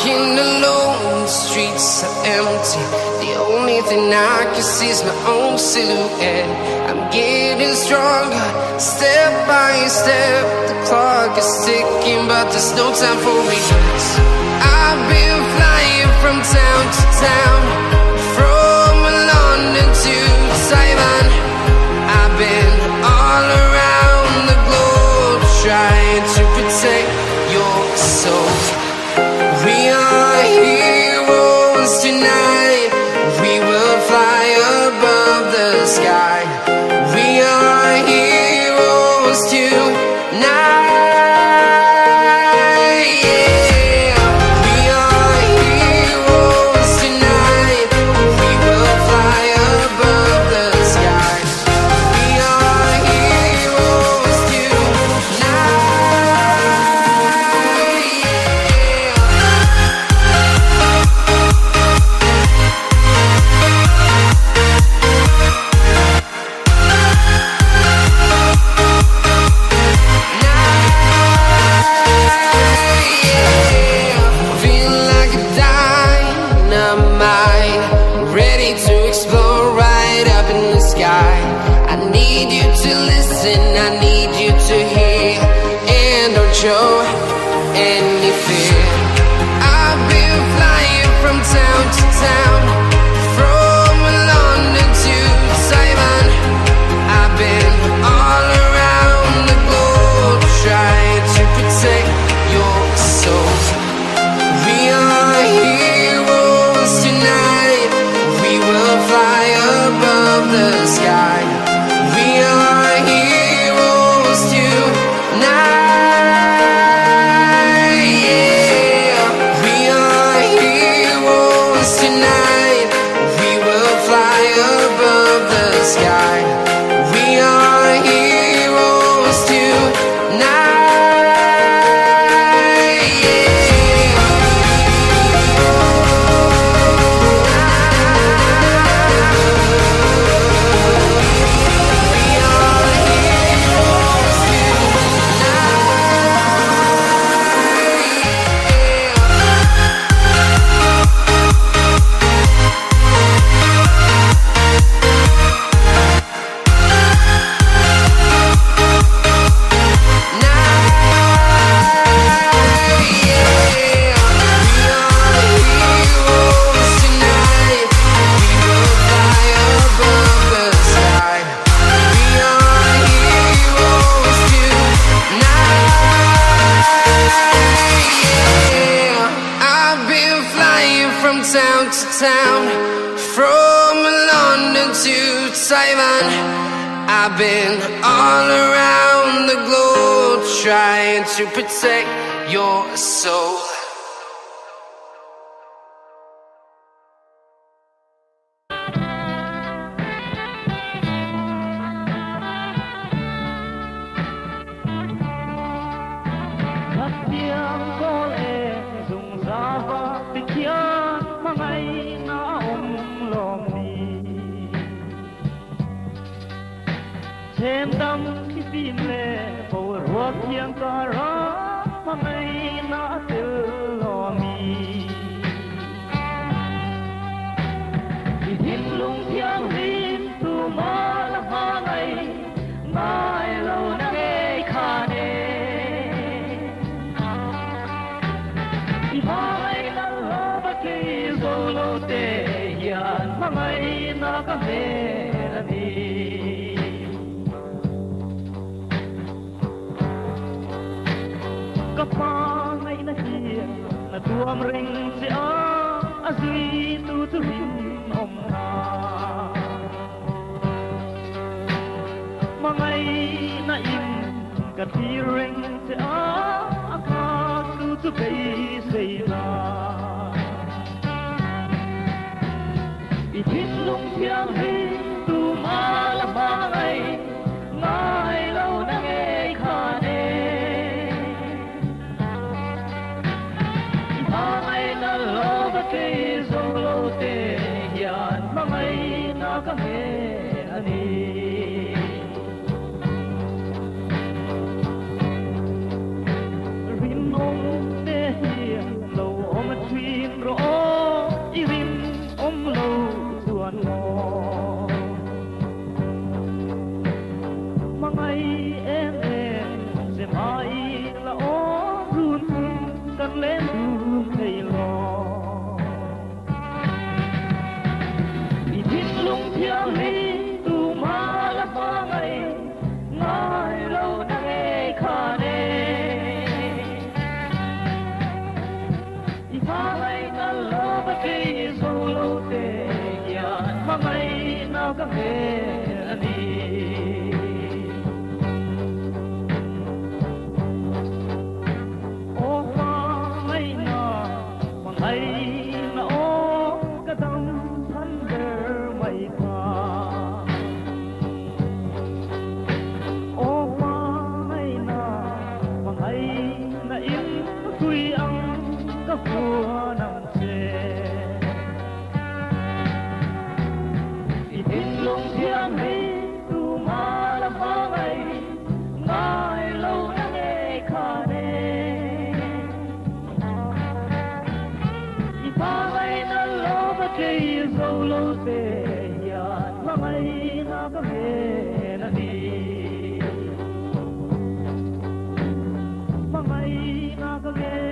walking alone, the streets are empty. The only thing I can see is my own silhouette. I'm getting stronger, step by step. The clock is ticking, but there's no time for regrets. I've been flying from town to town, from London to Taiwan. I've been all around the globe, trying to protect your soul. We are heroes tonight. We will fly above the sky. We are heroes tonight. Yeah. We are heroes tonight. We will fly above the sky. We are heroes show any fear. I've been flying from town to town, from London to Taiwan. I've been all around the globe, trying to protect your soul. We are heroes tonight. We will fly above the sky. We are heroes tonight. Town to town, from London to Taiwan. I've been all around the globe, trying to protect your soul. Thêm đắm khi tim lệ bầu ruột thiêng cả rõ mà ngày nó từ lo mi thì thiên lung thiêng lim tu ma la ma ngày mai lâu na nghe kha nê thì mai na lo ba ki zo lo te yan mà ngày na ka me la ni pa ngay na kia na tuam ring si a zui tu rin om na ma ngay na in ka ti ring si a ka tu kai sei na i tin lung thiang hi tu ma la ma ngay mai lâu na nghe kha ne na lo ba ke zo lo te yan ma mai na ka me ani rin nong te hi lo om tri rõ rim lâu tuần mò mà ngày em sẽ mãi là ó run cần lên thầy lo vì thiên lung thiêng lý tu ma là ba ngày ngày lâu đã nghe khả nê vì ba ngày ta lo bất kỳ dấu lâu tê nhàn ba ngày nào các nghe đi lâu tê nhàn mà ngày nào có nghe là đi mà ngày nào có nghe